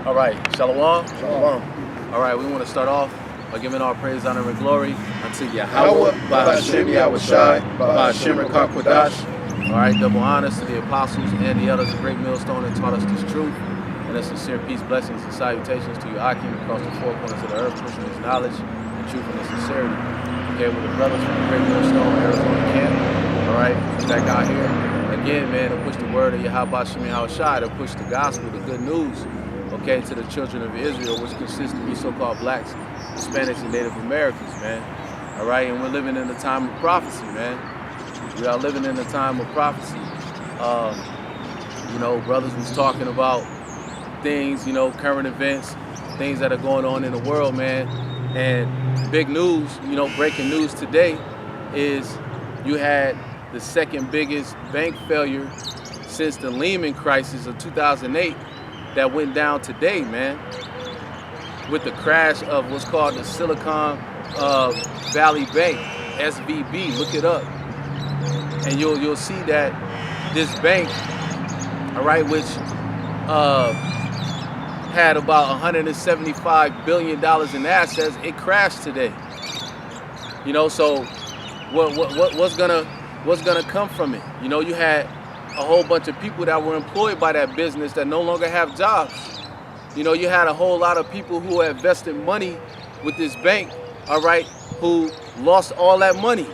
All right, Shalom. Shalom. All right, we want to start off by giving all praise, honor, and glory unto Yahweh, Yahweh, Ba'ashem Yahushai, Ba'ashem Ba'ashem Kodash. All right, double honors to the apostles and the elders of Great Millstone that taught us this truth. And a sincere peace, blessings, and salutations to you, Akim, across the four corners of the earth, pushing his knowledge and truth and his sincerity. Okay, with the brothers from the Great Millstone, Arizona camp. All right, back out here again, man, to push the word of Yahweh, Ba'ashem Yahushai, to push the gospel, the good news. Okay, to the children of Israel, which consists of so-called blacks, Hispanics, and Native Americans, man. All right, and we're living in a time of prophecy, man. We are living in a time of prophecy. You know, brothers was talking about things, you know, current events, things that are going on in the world, man. And big news, you know, breaking news today is you had the second biggest bank failure since the Lehman crisis of 2008. That went down today, man, with the crash of what's called the Silicon Valley Bank, SVB. Look it up, and you'll see that this bank, all right, which had about $175 billion in assets, it crashed today. You know, so what's gonna come from it? You know, you had a whole bunch of people that were employed by that business that no longer have jobs. You know, you had a whole lot of people who had invested money with this bank, all right, who lost all that money.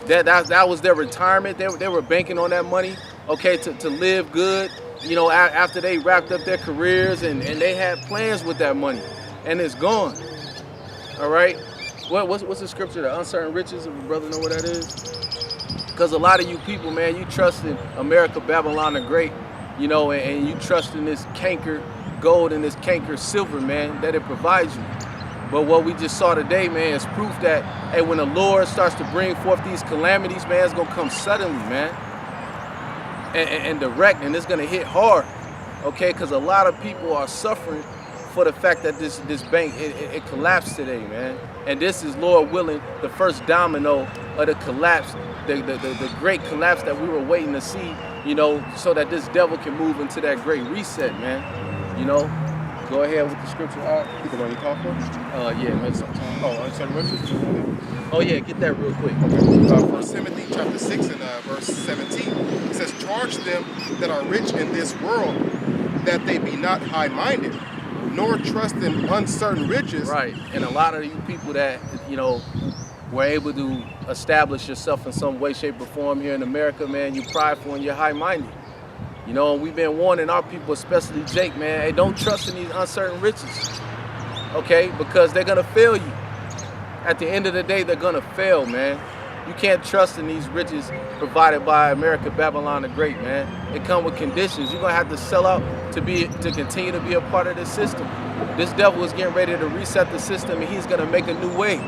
That was their retirement. They were banking on that money, okay, to live good, you know, after they wrapped up their careers and they had plans with that money, and it's gone. All right, what's the scripture? The uncertain riches. If a brother know what that is. Because a lot of you people, man, you trust in America, Babylon the Great, you know, and you trust in this canker gold and this canker silver, man, that it provides you. But what we just saw today, man, is proof that, hey, when the Lord starts to bring forth these calamities, man, it's going to come suddenly, man, and direct, and it's going to hit hard, okay? Because a lot of people are suffering for the fact that this bank, it collapsed today, man. And this is, Lord willing, the first domino of the collapse, the great collapse that we were waiting to see, you know, so that this devil can move into that great reset, man. You know, go ahead with the scripture. You can only talk first? Yeah, make some time. Oh, uncertain riches? Oh, yeah, get that real quick. Okay. 1 Timothy chapter 6 and verse 17. It says, charge them that are rich in this world, that they be not high-minded, nor trust in uncertain riches. Right, and a lot of you people that, you know, were able to establish yourself in some way, shape, or form here in America, man, you're prideful and you're high-minded. You know, and we've been warning our people, especially Jake, man, hey, don't trust in these uncertain riches, okay? Because they're gonna fail you. At the end of the day, they're gonna fail, man. You can't trust in these riches provided by America, Babylon the Great, man. It come with conditions. You're gonna have to sell out to continue to be a part of this system. This devil is getting ready to reset the system, and he's gonna make a new way.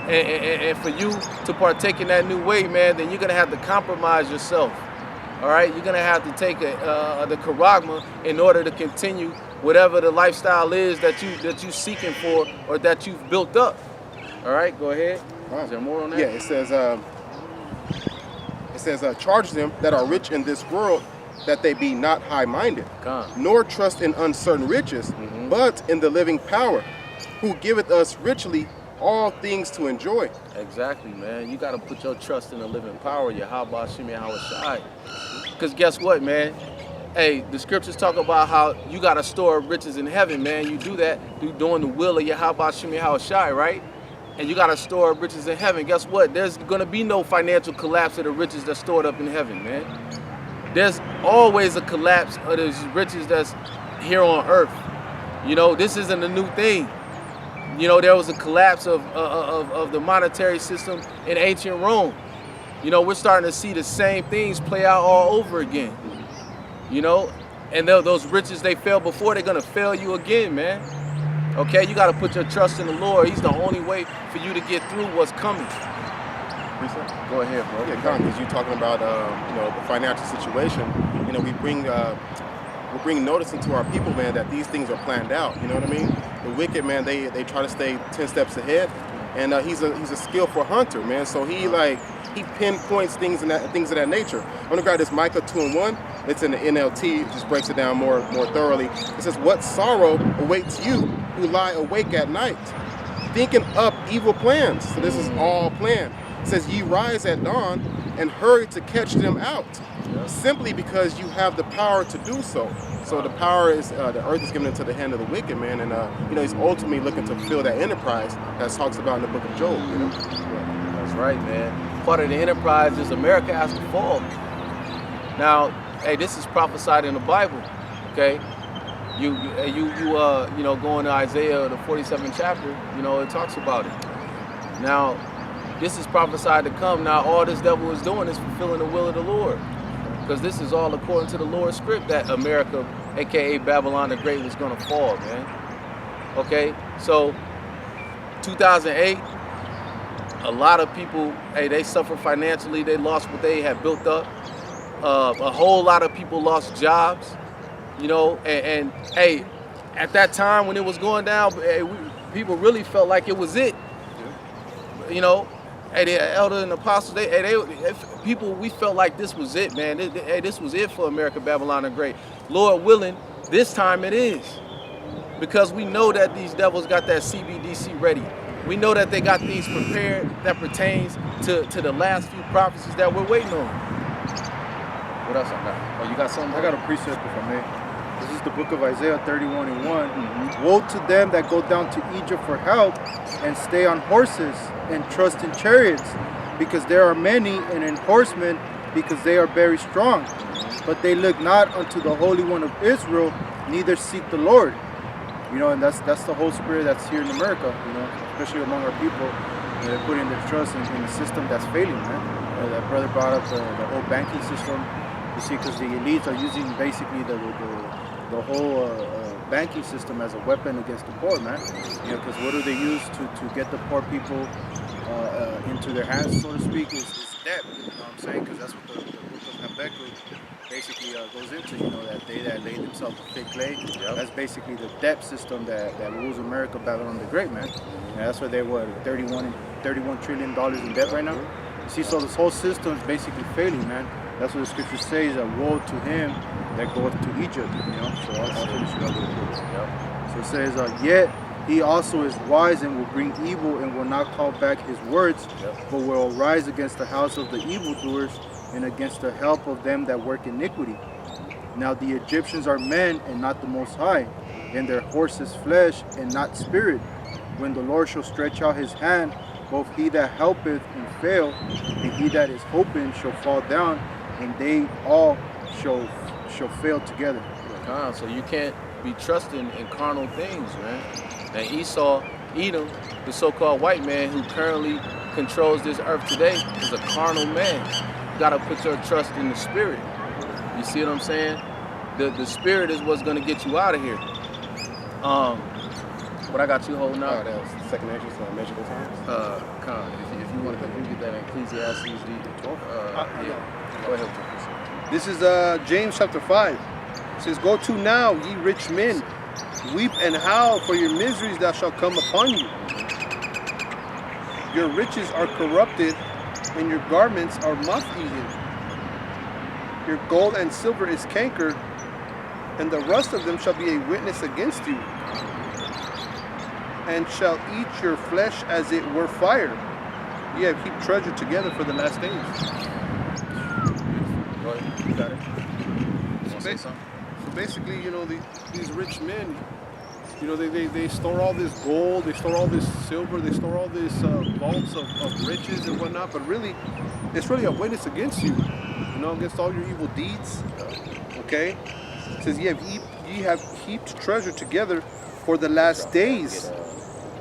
And for you to partake in that new way, man, then you're gonna have to compromise yourself. All right, you're gonna have to take the charagma in order to continue whatever the lifestyle is that you seeking for or that you've built up. All right, go ahead. Right. Is there more on that? Yeah, it says, charge them that are rich in this world, that they be not high-minded, nor trust in uncertain riches, but in the living power, who giveth us richly all things to enjoy. Exactly, man. You got to put your trust in the living power, Yahweh Ba'ashem Yahushai. Because guess what, man? Hey, the scriptures talk about how you got to store riches in heaven, man. You do that through doing the will of Yahweh Ba'ashem Yahushai, right? And you got to store riches in heaven. Guess what? There's going to be no financial collapse of the riches that's stored up in heaven, man. There's always a collapse of those riches that's here on earth. You know, this isn't a new thing. You know, there was a collapse of the monetary system in ancient Rome. You know, we're starting to see the same things play out all over again. You know, and those riches, they failed before, they're going to fail you again, man. Okay, you got to put your trust in the Lord. He's the only way for you to get through what's coming. Go ahead, bro. Yeah, Con, because you're talking about you know, the financial situation. You know, we bring notice into our people, man, that these things are planned out. You know what I mean? The wicked, man, they try to stay 10 steps ahead, and he's a skillful hunter, man. So he pinpoints things of that nature. I'm gonna grab this Micah 2:1. It's in the NLT. It just breaks it down more thoroughly. It says, "What sorrow awaits you who lie awake at night, thinking up evil plans." So this is all planned. It says, "Ye rise at dawn and hurry to catch them out, simply because you have the power to do so." So the power is, the earth is given into the hand of the wicked, man, and he's ultimately looking to fulfill that enterprise that talks about in the book of Job. That's right, man. Part of the enterprise is America has to fall. Now, hey, this is prophesied in the Bible, okay? You going to Isaiah, the 47th chapter, it talks about it. Now, this is prophesied to come. Now, all this devil is doing is fulfilling the will of the Lord. Because this is all according to the Lord's script that America, a.k.a. Babylon the Great, was going to fall, man. Okay? So, 2008, a lot of people, they suffered financially. They lost what they had built up. A whole lot of people lost jobs, and hey, at that time when it was going down, people really felt like it was it. Hey, the elder and apostles, we felt like this was it, man. This was it for America, Babylon the Great. Lord willing, this time it is. Because we know that these devils got that CBDC ready. We know that they got things prepared that pertains to the last few prophecies that we're waiting on. What else I got? Oh, you got something? I got a precept, if I may. This is the book of Isaiah 31:1. Woe to them that go down to Egypt for help and stay on horses and trust in chariots, because there are many, and in horsemen, because they are very strong. But they look not unto the Holy One of Israel, neither seek the Lord. And that's the whole spirit that's here in America, especially among our people. They're putting their trust in a system that's failing, man. That brother brought up the whole banking system. You see, because the elites are using basically the whole banking system as a weapon against the poor, man. Because what do they use to get the poor people into their hands, so to speak, is debt. You know what I'm saying? Because that's what the book of Habakkuk basically goes into. That they that laid themselves to fake clay. That's basically the debt system that rules America, Babylon the Great, man. And that's why they were $31 trillion in debt right now. You see, so this whole system is basically failing, man. That's what the scripture says, that woe to him that goeth to Egypt, So I'll finish it up with this. So it says, yet he also is wise and will bring evil and will not call back his words, but will arise against the house of the evildoers and against the help of them that work iniquity. Now the Egyptians are men and not the Most High, and their horses flesh and not spirit. When the Lord shall stretch out his hand, both he that helpeth and fail, and he that is hoping shall fall down, and they all shall fail together. So you can't be trusting in carnal things, man. And Esau, Edom, the so-called white man who currently controls this earth today, is a carnal man. You gotta put your trust in the spirit. You see what I'm saying? The spirit is what's gonna get you out of here. What I got you holding out? That was the second entrance, measurable times. If you want to get that in Ecclesiastes, the 12. Go ahead. This is James chapter 5. It says, "Go to now, ye rich men, weep and howl for your miseries that shall come upon you. Your riches are corrupted, and your garments are moth-eaten. Your gold and silver is cankered, and the rust of them shall be a witness against you, and shall eat your flesh as it were fire. Ye have heaped treasure together for the last days." Go ahead. You got it. So basically, these rich men, they store all this gold, they store all this silver, they store all this vaults of riches and whatnot, but really, it's really a witness against you, against all your evil deeds. Okay? It says, ye have heaped treasure together for the last days.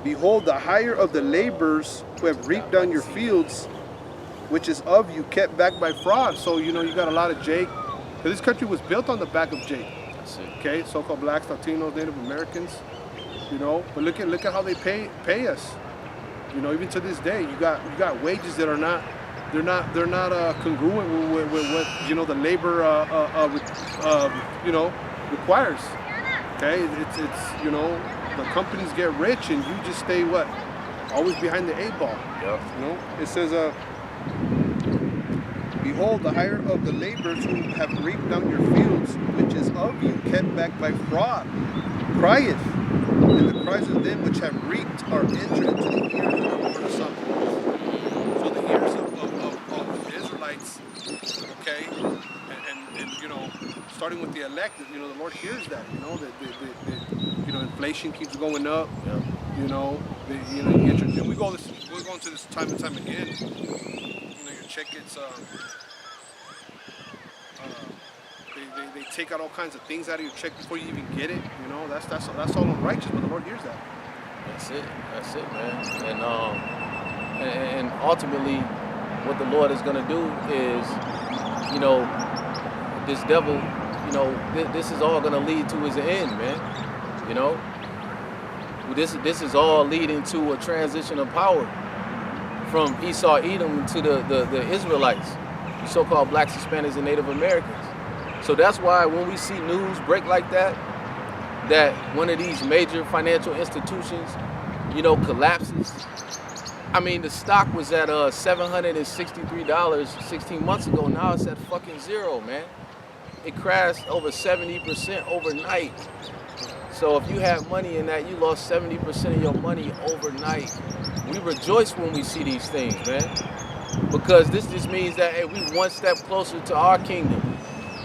Behold, the hire of the laborers who have reaped down your fields, which is of you, kept back by fraud. So, you got a lot of Jake. Because this country was built on the back of Jake. Okay, so-called blacks, Latinos, Native Americans. But look at how they pay us. Even to this day, you got wages that are not congruent with what the labor requires. Okay, it's the companies get rich and you just stay always behind the 8 ball. It says behold, the hire of the laborers who have reaped out your fields, which is of you, kept back by fraud, crieth, and the cries of them which have reaped are entered into the ears of the Lord of Sabaoth. So the ears of the Israelites, okay, and you know, starting with the elect, you know, the Lord hears that, you know, you know, inflation keeps going up, Yeah. you know, and we're going to this time and time again. You know, your check gets they take out all kinds of things out of your check before you even get it. You know, that's all unrighteous, but the Lord hears that. That's it, man. And ultimately, what the Lord is gonna do is, you know, this devil, you know, this is all gonna lead to his end, man. You know, this is all leading to a transition of power from Esau, Edom to the Israelites, the so-called blacks, Hispanics, and Native Americans. So that's why when we see news break like that one of these major financial institutions, you know, collapses. I mean, the stock was at $763 16 months ago. Now it's at fucking zero, man. It crashed over 70% overnight. So if you have money in that, you lost 70% of your money overnight. We rejoice when we see these things, man, because this just means that, hey, we one step closer to our kingdom.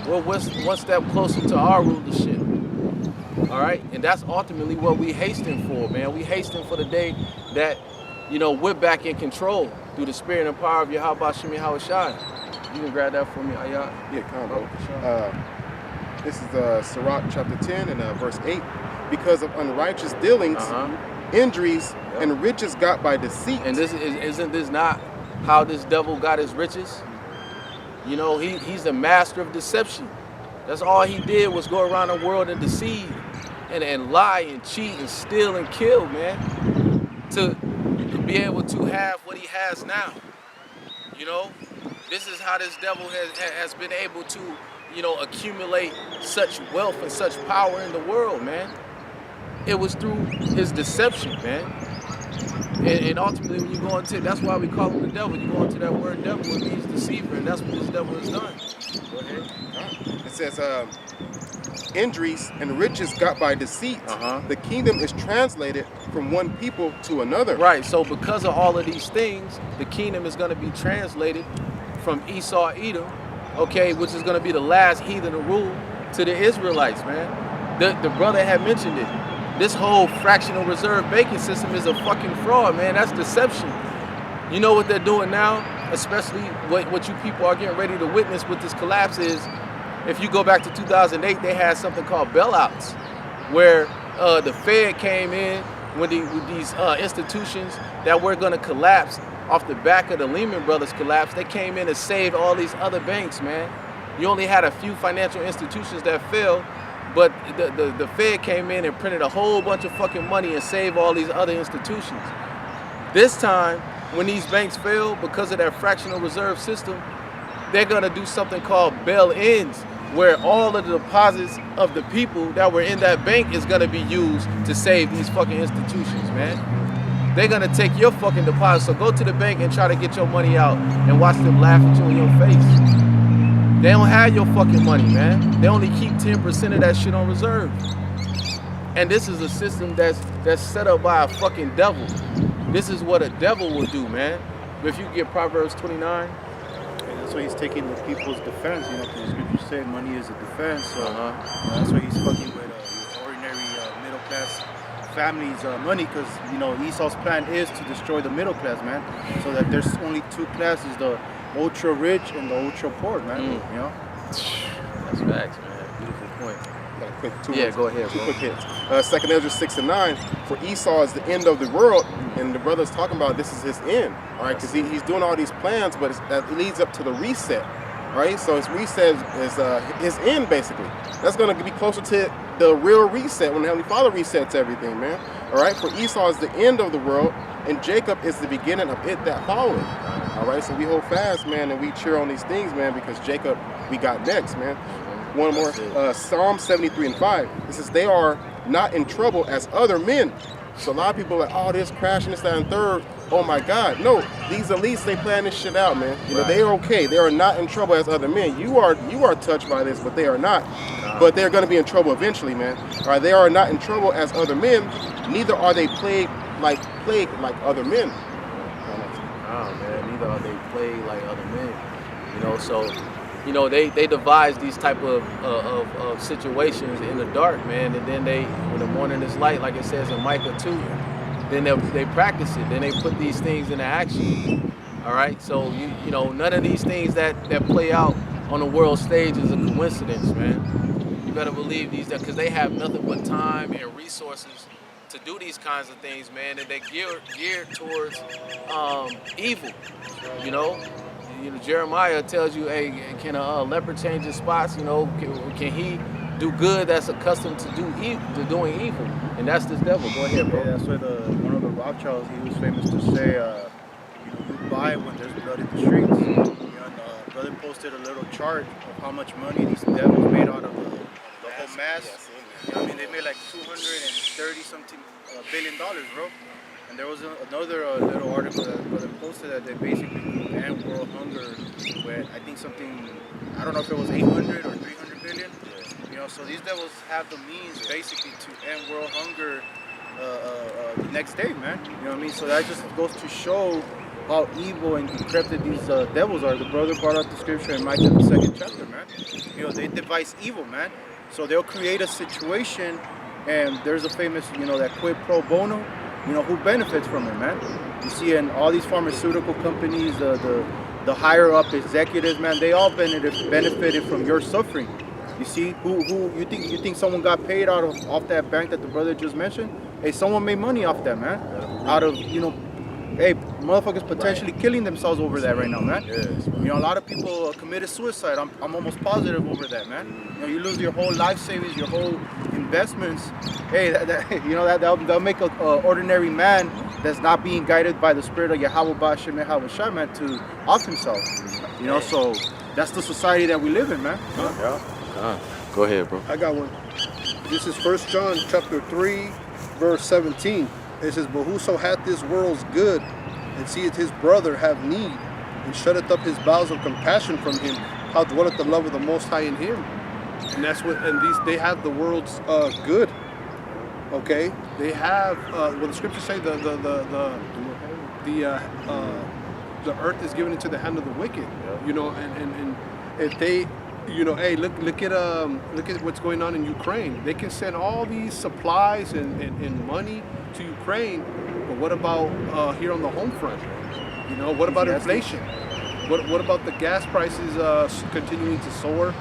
We're one step closer to our rulership. All right, and that's ultimately what we hasten for, man. We hasten for the day that, you know, we're back in control through the spirit and power of Yahweh Shem Yahweh Shai. You can grab that for me, Ayat. Yeah, come on, bro. This is Sirach chapter 10 and verse 8. Because of unrighteous dealings, injuries, and riches got by deceit. And isn't this not how this devil got his riches? You know, he's the master of deception. That's all he did was go around the world and deceive and lie and cheat and steal and kill, man, to be able to have what he has now. You know, this is how this devil has been able to, you know, accumulate such wealth and such power in the world, man. It was through his deception, man. And ultimately, when you go into, that's why we call him the devil. You go into that word devil, it means deceiver, and that's what this devil has done. Go ahead. It says, injuries and riches got by deceit. The kingdom is translated from one people to another. Right, so because of all of these things, the kingdom is going to be translated from Esau, Edom, okay, which is going to be the last heathen to rule, to the Israelites, man. The brother had mentioned it. This whole fractional reserve banking system is a fucking fraud, man. That's deception. You know what they're doing now, especially what you people are getting ready to witness with this collapse is, if you go back to 2008, they had something called bailouts, where the Fed came in with these institutions that were going to collapse off the back of the Lehman Brothers collapse. They came in and saved all these other banks, man. You only had a few financial institutions that failed, but the Fed came in and printed a whole bunch of fucking money and saved all these other institutions. This time, when these banks fail because of that fractional reserve system, they're gonna do something called bail-ins, where all of the deposits of the people that were in that bank is gonna be used to save these fucking institutions, man. They're gonna take your fucking deposits, so go to the bank and try to get your money out and watch them laugh at you in your face. They don't have your fucking money, man. They only keep 10% of that shit on reserve. And this is a system that's set up by a fucking devil. This is what a devil will do, man. But if you get Proverbs 29. And that's why he's taking the people's defense, you know, because the scripture said money is a defense. So that's why he's fucking with ordinary middle class families' money, because, you know, Esau's plan is to destroy the middle class, man. So that there's only two classes, the ultra rich and the ultra poor, man. You know? That's facts, man. Beautiful point. Go ahead, two bro. quick hits. 2 Ezra 6 and 9. For Esau is the end of the world, and the brother's talking about this is his end. All right, because he's doing all these plans, but that leads up to the reset. All right, so his reset is his end, basically. That's going to be closer to the real reset when the Heavenly Father resets everything, man. All right, for Esau is the end of the world, and Jacob is the beginning of it that followed. All right, so we hold fast, man, and we cheer on these things, man, because Jacob we got next, man. One more, Psalm 73 and 5. It says, they are not in trouble as other men, So a lot of people are like, oh, this crashing, this, that, and third. Oh my God. No, these elites, they plan this shit out, man. You know, they are okay. They are not in trouble as other men. You are touched by this, but they are not. But they're going to be in trouble eventually, man. All right, they are not in trouble as other men. Neither are they plagued like other men. Oh man, neither are they plagued like other men. You know, so you know they devise these type of situations in the dark, man, and then when the morning is light, like it says in Micah 2, then they practice it, then they put these things into action. All right, so you know none of these things that play out on the world stage is a coincidence, man. You better believe these, because they have nothing but time and resources to do these kinds of things, man, and they're geared towards evil. You know, Jeremiah tells you, hey, can a leopard change his spots? You know, can he do good that's accustomed to doing evil? And that's this devil. Go ahead, bro. Yeah, that's why one of the Rothschilds, he was famous to say, you buy when there's blood in the streets. You know, and brother posted a little chart of how much money these devils made out of the whole mass. You know, I mean, they made like 230 something $billion, bro. And there was another little article that brother posted that they basically end world hunger with, I think something, I don't know if it was 800 or 300 billion. You know, so these devils have the means basically to end world hunger the next day, man. You know what I mean? So that just goes to show how evil and decrepit these devils are. The brother brought out the scripture in Micah, the 2nd chapter, man. You know, they devise evil, man. So they'll create a situation, and there's a famous, you know, that quid pro bono. You know, who benefits from it, man? You see, in all these pharmaceutical companies, the higher up executives, man, they all benefited from your suffering. You see, who you think someone got paid off that bank that the brother just mentioned? Hey, someone made money off that, man. Out of, you know, hey, motherfuckers potentially killing themselves over that right now, man. Yes, you know, a lot of people committed suicide. I'm almost positive over that, man. You know, you lose your whole life savings, your whole investments. Hey, that'll make an ordinary man that's not being guided by the spirit of Yahweh Ba'Shem Yahweh man to off himself. You know, so that's the society that we live in, man. Go ahead, bro. I got one. This is 1 John chapter 3, verse 17. It says, but whoso hath this world's good, and seeth his brother have need, and shutteth up his bowels of compassion from him, how dwelleth the love of the Most High in him? And that's what. And they have the world's good. Okay, they have. Well, the scriptures say the earth is given into the hand of the wicked. You know, and if they, you know, hey, look at what's going on in Ukraine. They can send all these supplies and money to Ukraine, but what about here on the home front? You know, what about inflation? What about the gas prices continuing to soar?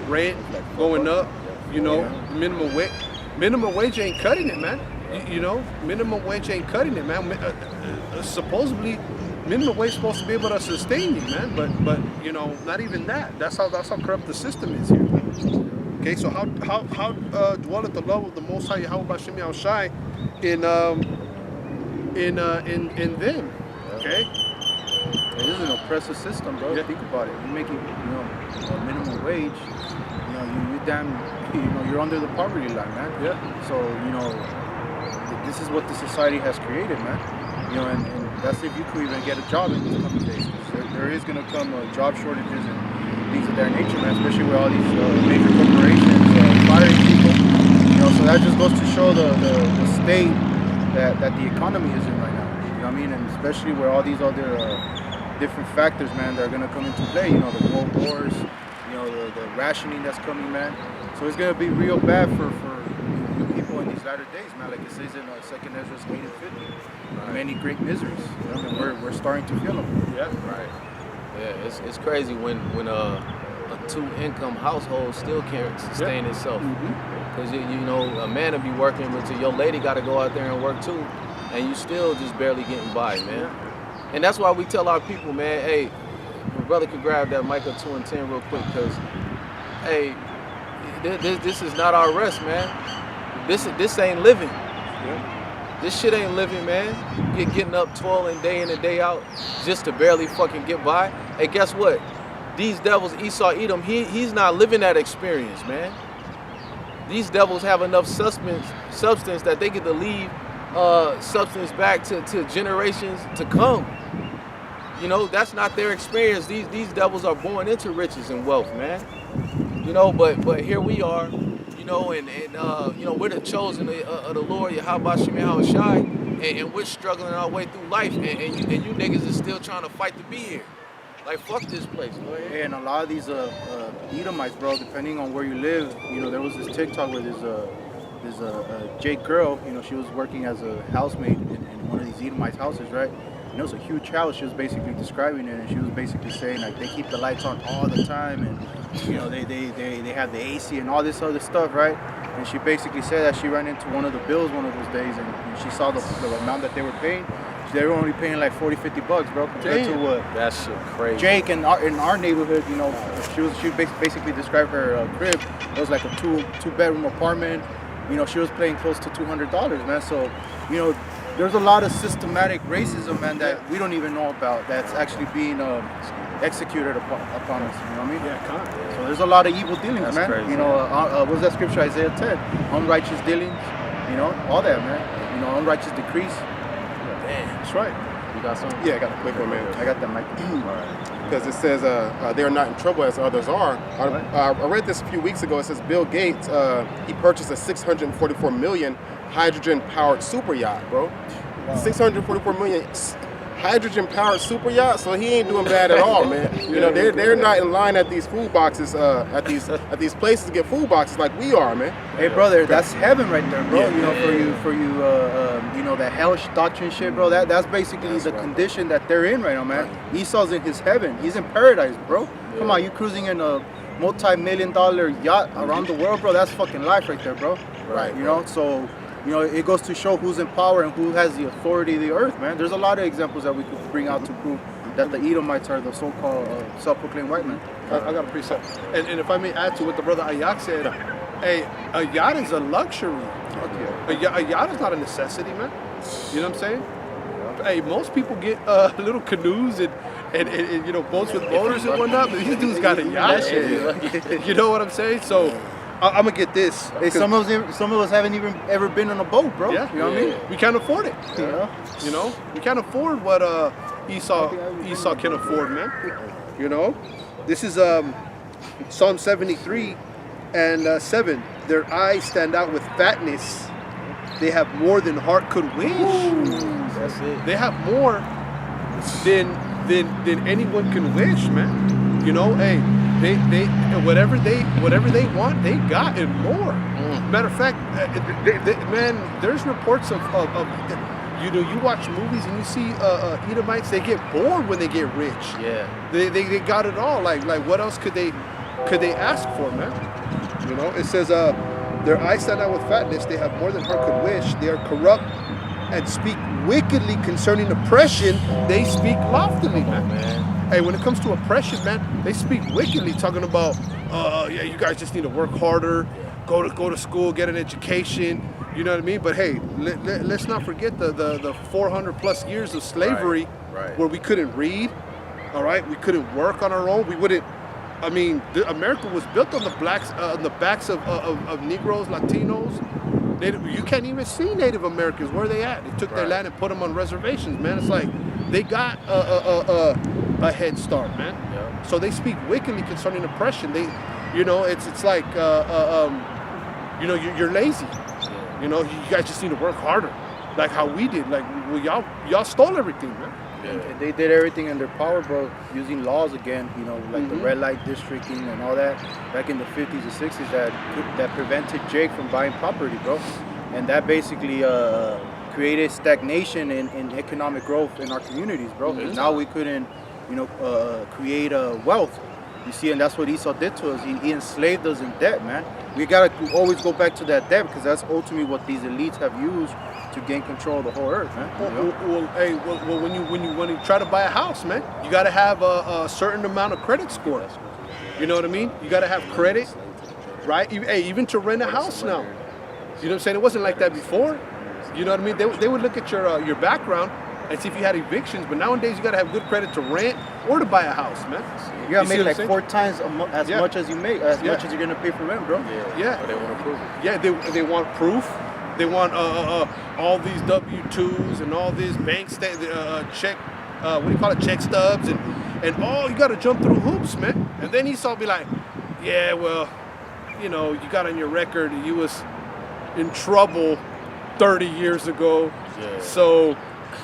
Rent going up? You know, minimum wage ain't cutting it, man. You know, minimum wage ain't cutting it, man. Supposedly, minimum wage is supposed to be able to sustain you, man. But you know, not even that. That's how corrupt the system is here. Okay, so how dwelleth the love of the Most High Yahweh Ba'Shem Yahushai in them? Okay. It is an oppressive system, bro. Yeah. Think about it. You're making, you know, a minimum wage. You know, you're under the poverty line, man. Yeah. So, you know, this is what the society has created, man. You know, and that's if you could even get a job in these coming days. There is going to come job shortages and things of that nature, man. Especially with all these major corporations firing people. You know, so that just goes to show the state that the economy is in right now. You know what I mean? And especially where all these other different factors, man, that are going to come into play. You know, the world wars, you know, the rationing that's coming, man. So it's going to be real bad for you people in these latter days, man. Like it says in 2nd Ezra 8 and 50. Many great miseries. You know, and we're starting to feel them. Yeah. Right. Yeah, it's crazy when a 2-income household still can't sustain itself. Because you know, a man will be working, but your lady got to go out there and work too, and you still just barely getting by, man. And that's why we tell our people, man, hey, my brother could grab that Micah 2 and 10 real quick, because, hey, this is not our rest, man. This ain't living. This shit ain't living, man. Getting up, toiling day in and day out just to barely fucking get by. Hey, guess what? These devils, Esau, Edom, he's not living that experience, man. These devils have enough substance that they get to leave substance back to generations to come. You know, that's not their experience. These devils are born into riches and wealth, man. You know, but here we are, you know, and you know, we're the chosen of the Lord, Yahweh Shemel Shai, and we're struggling our way through life, and you niggas is still trying to fight to be here. Like, fuck this place, man. Hey, and a lot of these Edomites, bro, depending on where you live, you know, there was this TikTok where there's a Jake girl, you know, she was working as a housemaid in one of these Edomites' houses, right? And it was a huge house. She was basically describing it, and she was basically saying, like, they keep the lights on all the time, and, you know, they have the AC and all this other stuff, right? And she basically said that she ran into one of the bills one of those days, and she saw the amount that they were paying. They were only paying like $40-50, bro, compared to what that shit crazy. Jake in our neighborhood, you know, she basically described her crib. It was like a two bedroom apartment. You know, she was paying close to $200, man. So, you know, there's a lot of systematic racism, man, that we don't even know about. That's actually being executed upon us. You know what I mean? Yeah, So there's a lot of evil dealings, That's man. crazy. You know, what's that scripture? Isaiah 10. Unrighteous dealings. You know, all that, man. You know, unrighteous decrees. That's right. You got something? Yeah, I got a quick one, man. I got that mic. Because it says they are not in trouble as others are. I read this a few weeks ago. It says Bill Gates, he purchased a $644 million hydrogen-powered super yacht, bro. 644 million hydrogen-powered super yacht. So he ain't doing bad at all, man. You know, they're not in line at these food boxes, at these places to get food boxes like we are, man. Hey, brother, that's heaven right there, bro. Yeah. You know, for you, you know, that hellish doctrine shit, bro. That's basically the condition that they're in right now, man. Esau's in his heaven. He's in paradise, bro. Come on, you cruising in a multi-million-dollar yacht around the world, bro. That's fucking life right there, bro. Right. You know, so, you know, it goes to show who's in power and who has the authority of the earth, man. There's a lot of examples that we could bring out to prove that the Edomites are the so-called self-proclaimed white men. I got a precept. And if I may add to what the brother Ayak said, hey, a yacht is a luxury. A yacht is not a necessity, man. You know what I'm saying? Hey, most people get little canoes and you know, boats with motors and whatnot, but these dudes got a yacht. You know what I'm saying? So I'm gonna get this. Hey, some of us haven't even ever been on a boat, bro. Yeah, You know what I mean? We can't afford it. Yeah. You know, we can't afford what Esau can afford, man. You know, this is Psalm 73 and 7. Their eyes stand out with fatness. They have more than heart could wish. That's it. They have more than anyone can wish, man. You know, hey, they whatever they want, they got and more. Matter of fact, man, there's reports of you know, you watch movies and you see Edomites, they get bored when they get rich. Yeah. They got it all. Like what else could they ask for, man? You know, it says their eyes stand out with fatness. They have more than heart could wish. They are corrupt and speak wickedly concerning oppression. They speak loftily, man. Hey, when it comes to oppression, man, they speak wickedly, talking about, yeah, you guys just need to work harder, go to school, get an education. You know what I mean? But hey, let's not forget the 400 plus years of slavery, Right. where we couldn't read. All right, we couldn't work on our own. We wouldn't. I mean, America was built on the backs of Negroes, Latinos. You can't even see Native Americans. Where are they at? They took their land and put them on reservations, man. It's like they got a head start, man. Yeah. So they speak wickedly concerning oppression. They, you know, it's like, you know, you're lazy. You know, you guys just need to work harder, like how we did. Like, well, y'all stole everything, man. And they did everything in their power, bro, using laws again, you know, like the red light districting and all that back in the 50s and 60s that prevented Jake from buying property, bro. And that basically created stagnation in economic growth in our communities, bro. And now we couldn't, you know, create wealth. You see, and that's what Esau did to us. He enslaved us in debt, man. We gotta always go back to that debt because that's ultimately what these elites have used to gain control of the whole earth, man. Well, when you try to buy a house, man, you got to have a certain amount of credit score. You know what I mean? You got to have credit, right? Hey, even to rent a house now. You know what I'm saying? It wasn't like that before. You know what I mean? They would look at your background and see if you had evictions, but nowadays you got to have good credit to rent or to buy a house, man. You gotta see make what like I'm 4 times as much as you make, as Yeah. much as you're gonna pay for rent, bro. Yeah. Or they want to prove it. Yeah, they want proof. They want all these W-2s and all these bank check, what do you call it, check stubs, and all you got to jump through hoops, man. And then Esau be like, yeah, well, you know, you got on your record you was in trouble 30 years ago, so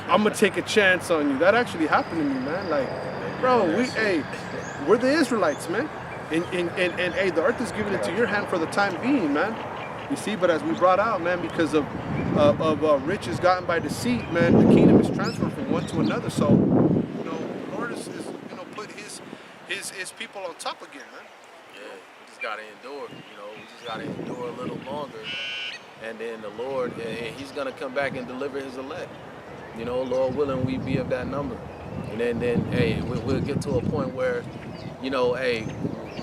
I'm gonna take a chance on you. That actually happened to me, man. Like, bro, we're the Israelites, man. And hey, the earth is giving it to your hand for the time being, man. You see, but as we brought out, man, because of riches gotten by deceit, man, the kingdom is transferred from one to another. So, you know, the Lord is put his people on top again, man. Yeah, we just gotta endure. You know, we just gotta endure a little longer, and then the Lord, and He's gonna come back and deliver His elect. You know, Lord willing, we be of that number, and then hey, we'll get to a point where, you know, hey,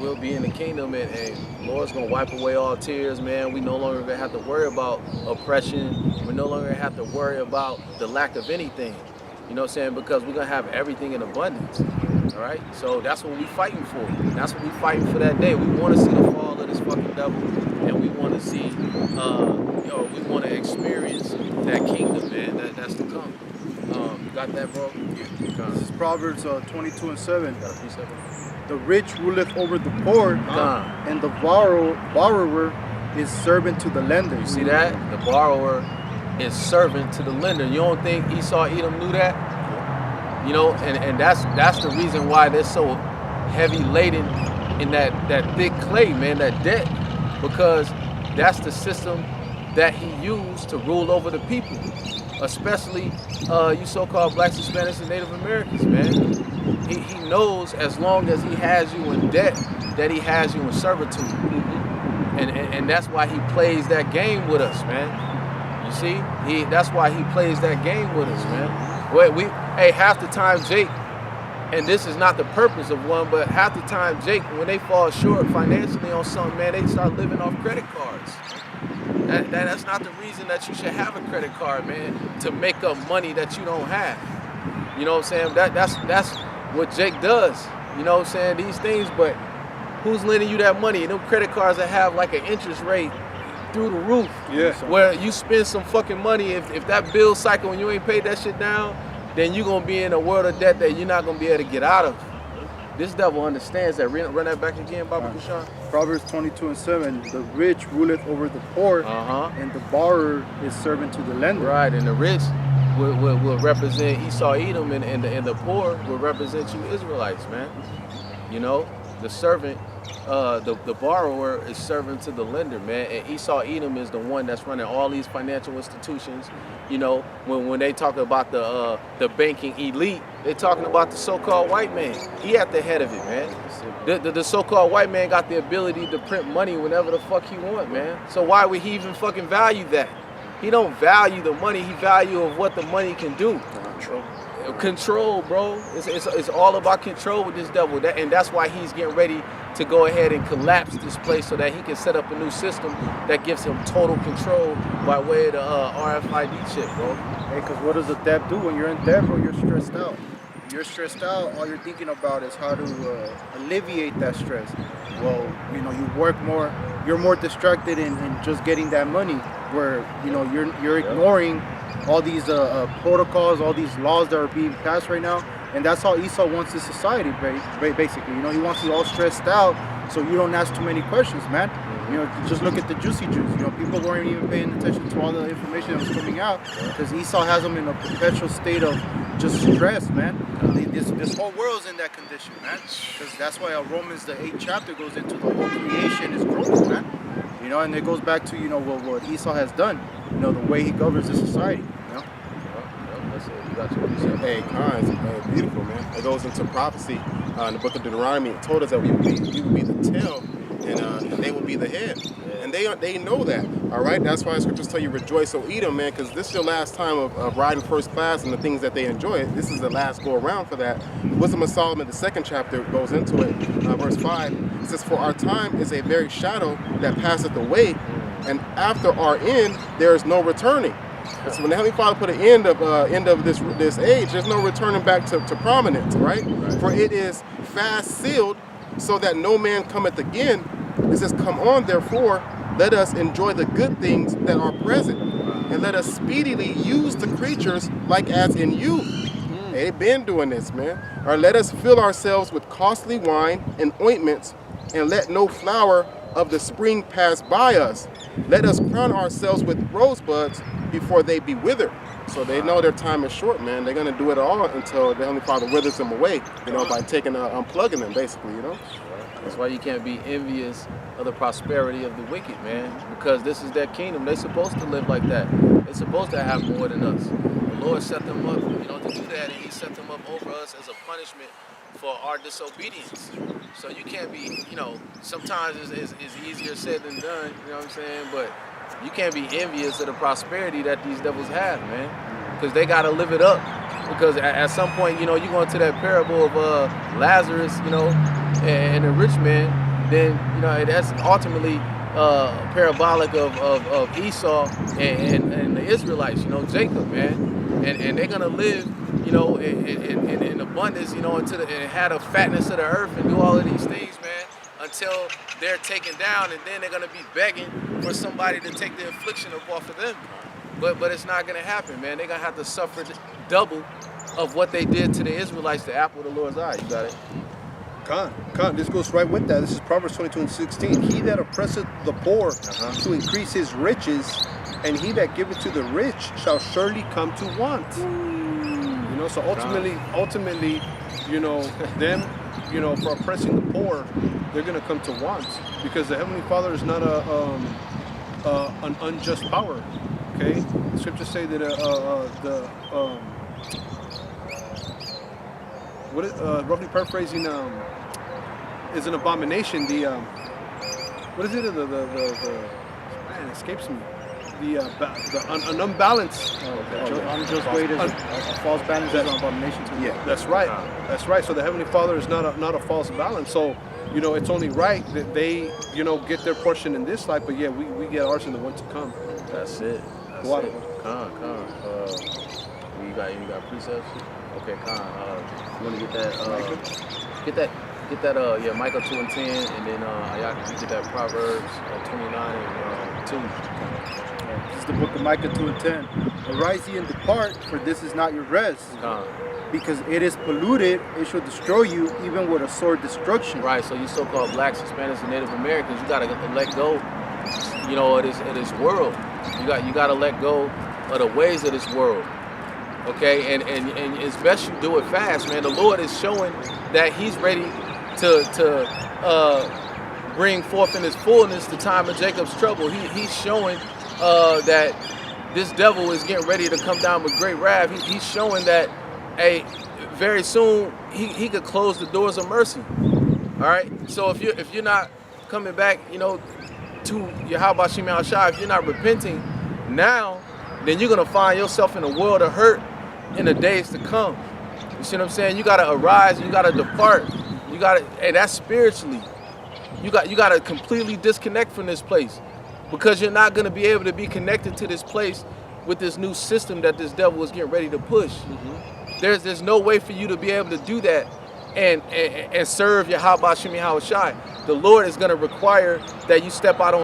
we'll be in the kingdom, and Lord's gonna wipe away all tears, man. We no longer gonna have to worry about oppression. We no longer have to worry about the lack of anything. You know what I'm saying? Because we're gonna have everything in abundance. All right. So that's what we fighting for. That's what we fighting for that day. We want to see the fall of this fucking devil, and we want to see, we want to experience that kingdom, man. That's to come. You got that, bro? Yeah. This is Proverbs 22:7. Got a piece of it? The rich ruleth over the poor, and the borrower is servant to the lender. You see that? The borrower is servant to the lender. You don't think Esau Edom knew that? You know, and that's the reason why they're so heavy laden in that thick clay, man, that debt, because that's the system that he used to rule over the people, especially you so-called blacks, Hispanics, and Native Americans, man. He knows as long as he has you in debt, that he has you in servitude. And that's why he plays that game with us, man. You see? That's why he plays that game with us, man. Half the time, Jake, and this is not the purpose of one, but half the time, Jake, when they fall short financially on something, man, they start living off credit cards. That's not the reason that you should have a credit card, man, to make up money that you don't have. You know what I'm saying? That's what Jake does. You know what I'm saying? These things, but who's lending you that money? Them credit cards that have like an interest rate through the roof. Yeah. Where you spend some fucking money, if that bill cycle and you ain't paid that shit down, then you're gonna be in a world of debt that you're not gonna be able to get out of. This devil understands that. Run that back again, Baba Kushan. Proverbs 22:7. The rich ruleth over the poor, and the borrower is servant to the lender. Right, and the rich will represent Esau Edom, and the poor will represent you Israelites, man. You know, the servant, the borrower is servant to the lender, man. And Esau Edom is the one that's running all these financial institutions. You know, when they talk about the banking elite, they're talking about the so-called white man. He at the head of it, man. The so-called white man got the ability to print money whenever the fuck he want, man. So why would he even fucking value that? He don't value the money. He value of what the money can do. Control, bro. It's all about control with this devil, and that's why he's getting ready to go ahead and collapse this place so that he can set up a new system that gives him total control by way of the RFID chip, bro. Hey, because what does the debt do when you're in debt, bro? You're stressed out. You're stressed out. All you're thinking about is how to alleviate that stress. Well, you know, you work more. You're more distracted in just getting that money, where you're ignoring all these protocols, all these laws that are being passed right now. And that's how Esau wants his society, basically. You know, he wants you all stressed out so you don't ask too many questions, man. You know, just look at the juicy juice. You know, people weren't even paying attention to all the information that was coming out because Esau has them in a perpetual state of just stress, man. This whole world's in that condition, man. Because that's why Romans, the 8th chapter, goes into the whole creation is growth, man. You know, and it goes back to, what Esau has done. You know, the way he governs the society, you know? Hey, Khan, it's beautiful, man. It goes into prophecy in the book of Deuteronomy. It told us that we would be the tail, and they will be the head. And they know that, all right? That's why the scriptures tell you, rejoice, O Edom, man, because this is your last time of riding first class and the things that they enjoy. This is the last go around for that. The Wisdom of Solomon, the 2nd chapter, goes into it. Verse 5, it says, for our time is a very shadow that passeth away, and after our end, there is no returning. So when the Heavenly Father put an end of this age, there's no returning back to prominence, right? For it is fast sealed, so that no man cometh again. It says, come on, therefore, let us enjoy the good things that are present, and let us speedily use the creatures like as in youth. They've been doing this, man. Or let us fill ourselves with costly wine and ointments, and let no flower of the spring pass by us. Let us crown ourselves with rosebuds before they be withered. So they know their time is short, man. They're gonna do it all until the Heavenly Father withers them away, by taking unplugging them, basically, That's why you can't be envious of the prosperity of the wicked, man, because this is their kingdom. They're supposed to live like that. They're supposed to have more than us. The Lord set them up, to do that, and He set them up over us as a punishment for our disobedience. So you can't be, sometimes it's easier said than done, you know what I'm saying? But you can't be envious of the prosperity that these devils have, man, because they got to live it up. Because at some point, you go into that parable of Lazarus, and the rich man, then, that's ultimately parabolic of Esau and the Israelites, Jacob, man. And they're going to live, in abundance, and have the fatness of the earth and do all of these things, man, until they're taken down, and then they're going to be begging for somebody to take the affliction off of them. But it's not going to happen, man. They're going to have to suffer double of what they did to the Israelites, the apple of the Lord's eye. You got it? Con, this goes right with that. This is Proverbs 22:16. He that oppresseth the poor to increase his riches, and he that giveth to the rich shall surely come to want. So ultimately, them, for oppressing the poor, they're gonna come to want, because the Heavenly Father is not an unjust power. Okay, the scriptures say that roughly paraphrasing, is an abomination. What is it? Man, it escapes me. An unbalanced. Unjust weight is a false balance is an abomination to Yeah, that's right. That's right. So the Heavenly Father is not a false balance. So it's only right that they get their portion in this life, but yeah, we get ours in the one to come. That's it. What? You got precepts? Okay, you want to get that, Micah 2 and 10, and then y'all can get that Proverbs 29 and 2. This is the book of Micah 2 and 10. Arise ye and depart, for this is not your rest. Because it is polluted, it shall destroy you, even with a sword destruction. Right, so you so-called blacks, Hispanics, and Native Americans, you gotta let go, of this world. You gotta let go of the ways of this world. Okay, and it's best you do it fast, man. The Lord is showing that He's ready to bring forth in His fullness the time of Jacob's trouble. He's showing that this devil is getting ready to come down with great wrath. He's showing that, very soon he could close the doors of mercy. All right. So if you're not coming back, to Yahweh Shem Shai, if you're not repenting now, then you're gonna find yourself in a world of hurt in the days to come. You see what I'm saying? You gotta arise. You gotta depart. You gotta. That's spiritually. You gotta completely disconnect from this place, because you're not gonna be able to be connected to this place with this new system that this devil is getting ready to push. There's no way for you to be able to do that and serve Yahweh Shem Shai. The Lord is gonna require that you step out on